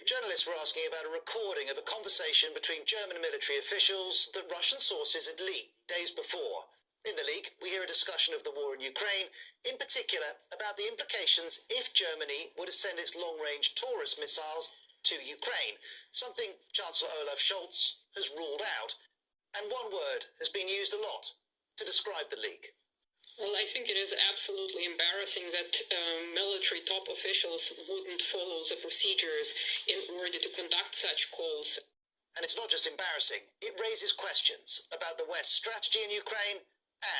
Journalists were asking about a recording of a conversation between German military officials that Russian sources had leaked days before. In the leak, we hear a discussion of the war in Ukraine, in particular about the implications if Germany were to send its long-range Taurus missiles to Ukraine, something Chancellor Olaf Scholz has ruled out. And one word has been used a lot to describe the leak. Well, I think it is absolutely embarrassing that military top officials wouldn't follow the procedures in order to conduct such calls. And it's not just embarrassing, it raises questions about the West's strategy in Ukraine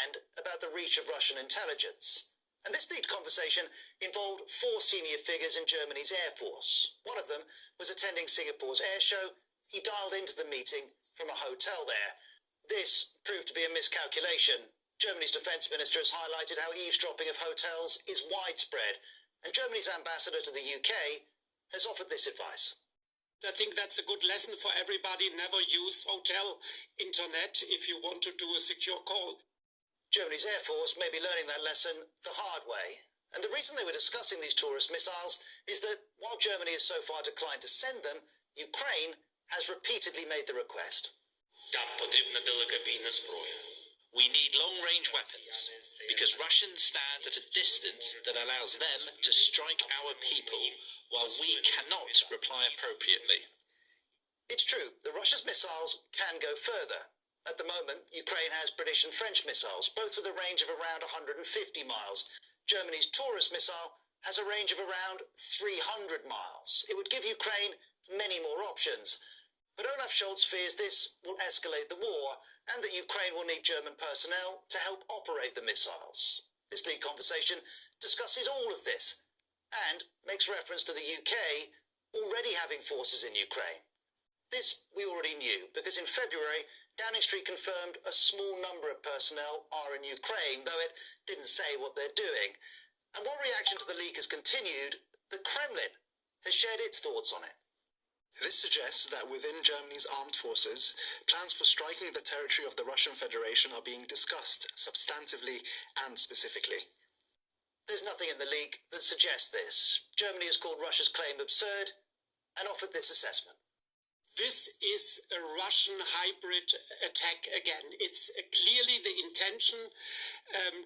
and about the reach of Russian intelligence. And this leaked conversation involved 4 senior figures in Germany's Air Force. One of them was attending Singapore's air show. He dialed into the meeting from a hotel there. This proved to be a miscalculation. Germany's defence minister has highlighted how eavesdropping of hotels is widespread, and Germany's ambassador to the UK has offered this advice. I think that's a good lesson for everybody. Never use hotel internet if you want to do a secure call. Germany's Air Force may be learning that lesson the hard way. And the reason they were discussing these Taurus missiles is that while Germany has so far declined to send them, Ukraine has repeatedly made the request. We need long-range weapons, because Russians stand at a distance that allows them to strike our people, while we cannot reply appropriately. It's true that Russia's missiles can go further. At the moment, Ukraine has British and French missiles, both with a range of around 150 miles. Germany's Taurus missile has a range of around 300 miles. It would give Ukraine many more options. But Olaf Scholz fears this will escalate the war and that Ukraine will need German personnel to help operate the missiles. This leaked conversation discusses all of this and makes reference to the UK already having forces in Ukraine. This we already knew because in February, Downing Street confirmed a small number of personnel are in Ukraine, though it didn't say what they're doing. And while reaction to the leak has continued, the Kremlin has shared its thoughts on it. This suggests that within Germany's armed forces, plans for striking the territory of the Russian Federation are being discussed substantively and specifically. There's nothing in the leak that suggests this. Germany has called Russia's claim absurd and offered this assessment. This is a Russian hybrid attack again. It's clearly the intention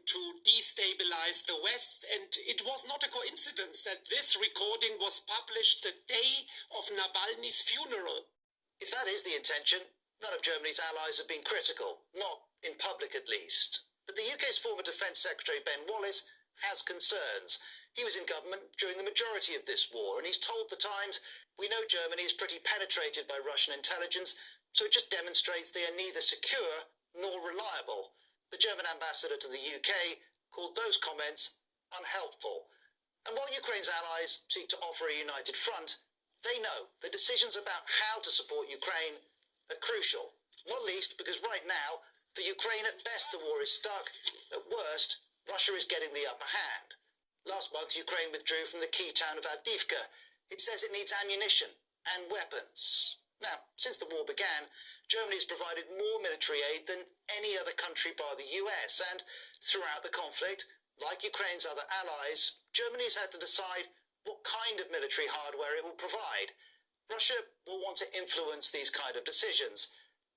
to destabilize the West, and it was not a coincidence that this recording was published the day of Navalny's funeral. If that is the intention, none of Germany's allies have been critical, not in public at least. But the UK's former Defence Secretary Ben Wallace has concerns. He was in government during the majority of this war, and he's told The Times, "We know Germany is pretty penetrated by Russian intelligence, so it just demonstrates they are neither secure nor reliable." The German ambassador to the UK called those comments unhelpful. And while Ukraine's allies seek to offer a united front, they know the decisions about how to support Ukraine are crucial, not least because right now, for Ukraine at best the war is stuck, at worst, Russia is getting the upper hand. Last month, Ukraine withdrew from the key town of Avdiivka. It says it needs ammunition and weapons. Now, since the war began, Germany has provided more military aid than any other country bar the US, and throughout the conflict, like Ukraine's other allies, Germany has had to decide what kind of military hardware it will provide. Russia will want to influence these kind of decisions.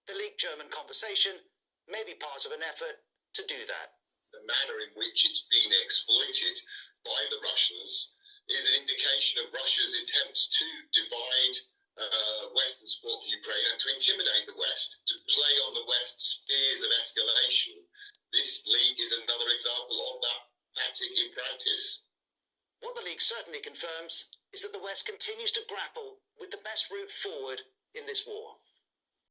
The leaked German conversation may be part of an effort to do that. The manner in which it's been exploited by the Russians is an indication of Russia's attempts to divide Western support for Ukraine and to intimidate the West, to play on the West's fears of escalation. This leak is another example of that tactic in practice. What the leak certainly confirms is that the West continues to grapple with the best route forward in this war.